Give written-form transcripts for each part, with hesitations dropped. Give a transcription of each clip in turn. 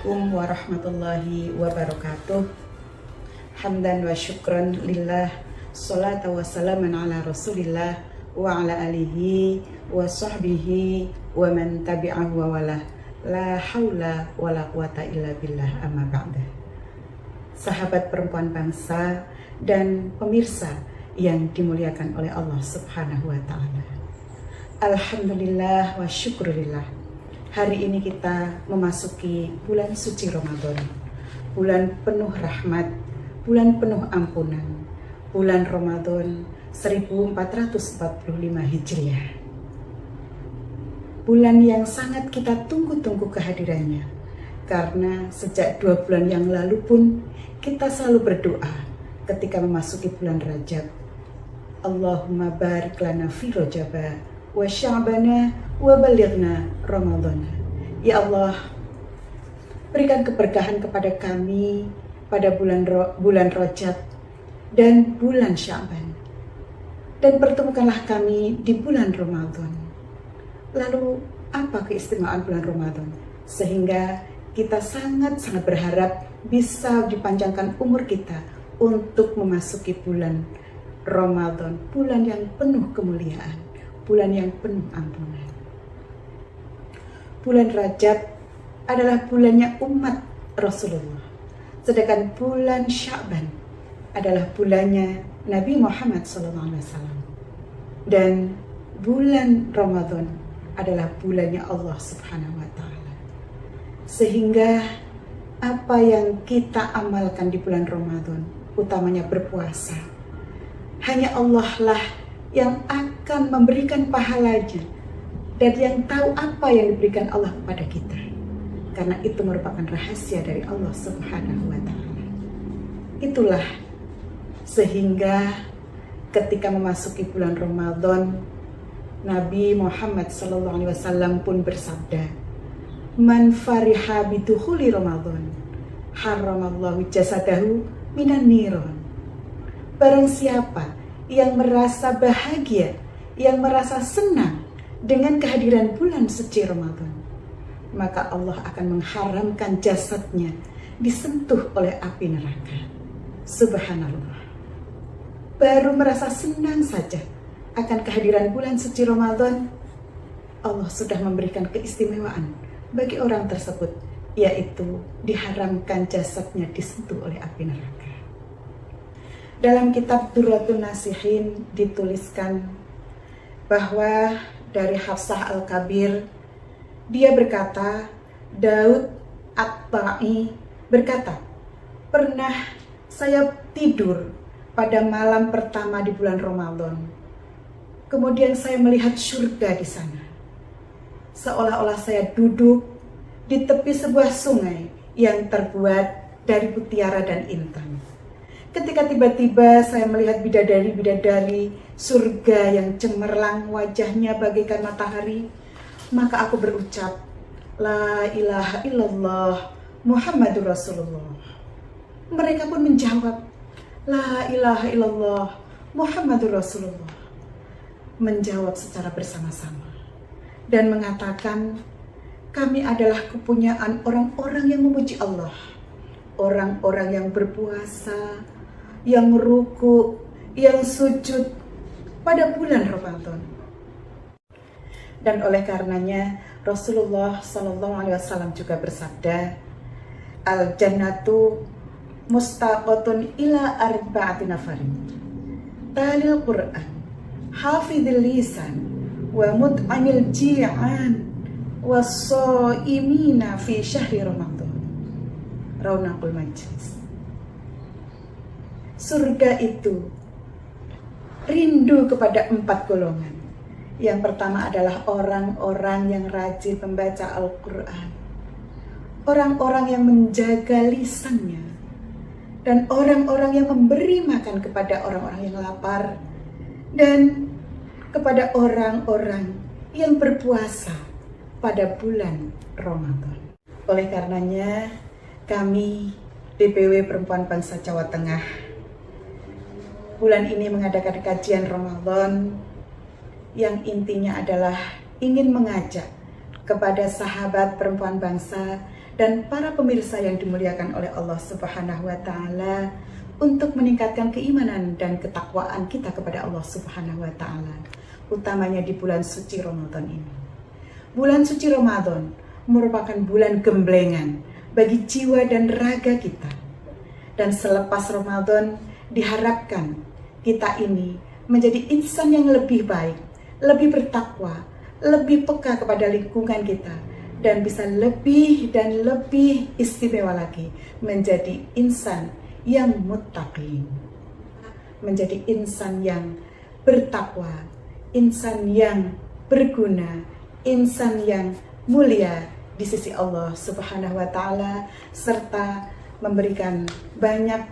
Assalamualaikum warahmatullahi wabarakatuh. Hamdan wa syukran lillah, salatu wa salaman ala rasulillah wa ala alihi wa sahbihi wa man tabi'ahu wa walah. La haula wa la quwata illa billah, amma ba'da. Sahabat perempuan bangsa dan pemirsa yang dimuliakan oleh Allah Subhanahu wa ta'ala, alhamdulillah wa syukurillah. Hari ini kita memasuki bulan suci Ramadan, bulan penuh rahmat, bulan penuh ampunan, bulan Ramadan 1445 Hijriah. Bulan yang sangat kita tunggu-tunggu kehadirannya, karena sejak 2 bulan yang lalu pun kita selalu berdoa ketika memasuki bulan Rajab. Allahumma barik lana fi Rajaba wa sya'bana wa balighna Ramadhan. Ya Allah, berikan keberkahan kepada kami pada bulan Rajab dan bulan Sya'ban, dan pertemukanlah kami di bulan Ramadan. Lalu apa keistimewaan bulan Ramadan sehingga kita sangat-sangat berharap bisa dipanjangkan umur kita untuk memasuki bulan Ramadan, bulan yang penuh kemuliaan, bulan yang penuh ampunan. Bulan Rajab adalah bulannya umat Rasulullah, sedangkan bulan Sya'ban adalah bulannya Nabi Muhammad SAW, dan bulan Ramadan adalah bulannya Allah Subhanahu wa ta'ala. Sehingga apa yang kita amalkan di bulan Ramadan, utamanya berpuasa, hanya Allah lah yang akan memberikan pahalanya dan yang tahu apa yang diberikan Allah kepada kita, karena itu merupakan rahasia dari Allah Subhanahu wa ta'ala. Itulah sehingga ketika memasuki bulan Ramadan, Nabi Muhammad SAW pun bersabda, "Man fariha bidukhuli Ramadan, haramallahu jasadahu minan niron." Barang siapa yang merasa bahagia, yang merasa senang dengan kehadiran bulan suci Ramadan, maka Allah akan mengharamkan jasadnya disentuh oleh api neraka. Subhanallah. Baru merasa senang saja akan kehadiran bulan suci Ramadan, Allah sudah memberikan keistimewaan bagi orang tersebut, yaitu diharamkan jasadnya disentuh oleh api neraka. Dalam kitab Durratun Nasihin dituliskan bahwa dari Hafsah Al-Kabir, dia berkata, Daud At-Ta'i berkata, "Pernah saya tidur pada malam pertama di bulan Ramadan. Kemudian saya melihat surga di sana. Seolah-olah saya duduk di tepi sebuah sungai yang terbuat dari mutiara dan intan. Ketika tiba-tiba saya melihat bidadari-bidadari surga yang cemerlang wajahnya bagaikan matahari, maka aku berucap, La ilaha illallah Muhammadur Rasulullah. Mereka pun menjawab, La ilaha illallah Muhammadur Rasulullah. Menjawab secara bersama-sama dan mengatakan, kami adalah kepunyaan orang-orang yang memuji Allah, orang-orang yang berpuasa, yang ruku, yang sujud pada bulan Ramadan. Dan oleh karenanya Rasulullah SAW juga bersabda, Al jannatu mustaqotun ila arba'ati nafarin, talil Quran, hafidhil lisan, wa mut'amil ji'an, wa so'imina fi syahri Ramadan. Raunaqul majlis. Surga itu rindu kepada 4 golongan. Yang pertama adalah orang-orang yang rajin membaca Al-Quran, orang-orang yang menjaga lisannya, dan orang-orang yang memberi makan kepada orang-orang yang lapar, dan kepada orang-orang yang berpuasa pada bulan Ramadan. Oleh karenanya, kami DPW Perempuan Bangsa Jawa Tengah bulan ini mengadakan kajian Ramadan yang intinya adalah ingin mengajak kepada sahabat perempuan bangsa dan para pemirsa yang dimuliakan oleh Allah Subhanahu wa taala untuk meningkatkan keimanan dan ketakwaan kita kepada Allah Subhanahu wa taala, utamanya di bulan suci Ramadan ini. Bulan suci Ramadan merupakan bulan gemblengan bagi jiwa dan raga kita. Dan selepas Ramadan diharapkan kita ini menjadi insan yang lebih baik, lebih bertakwa, lebih peka kepada lingkungan kita, dan bisa lebih dan lebih istimewa lagi menjadi insan yang muttaqin, menjadi insan yang bertakwa, insan yang berguna, insan yang mulia di sisi Allah Subhanahu wa taala, serta memberikan banyak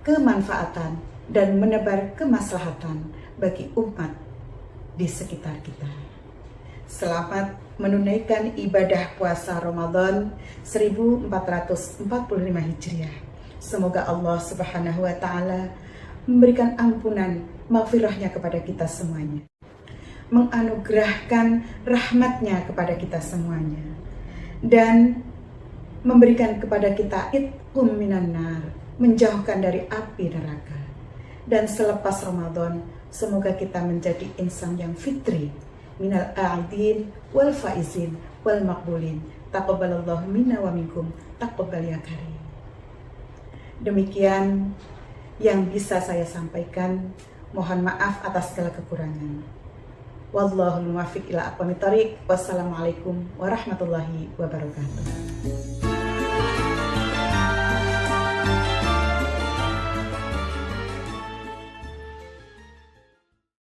kemanfaatan dan menebar kemaslahatan bagi umat di sekitar kita. Selamat menunaikan ibadah puasa Ramadan 1445 Hijriah. Semoga Allah Subhanahu wa taala memberikan ampunan maghfirahnya kepada kita semuanya, menganugerahkan rahmatnya kepada kita semuanya, dan memberikan kepada kita itqum minan nar, menjauhkan dari api neraka. Dan selepas Ramadan, semoga kita menjadi insan yang fitri, minal a'idin wal faizin wal maqbulin. Taqabbalallahu minna wa minkum, taqabbal ya karim. Demikian yang bisa saya sampaikan. Mohon maaf atas segala kekurangan. Wallahul muwaffiq ila aqwamit thoriq. Wassalamualaikum warahmatullahi wabarakatuh.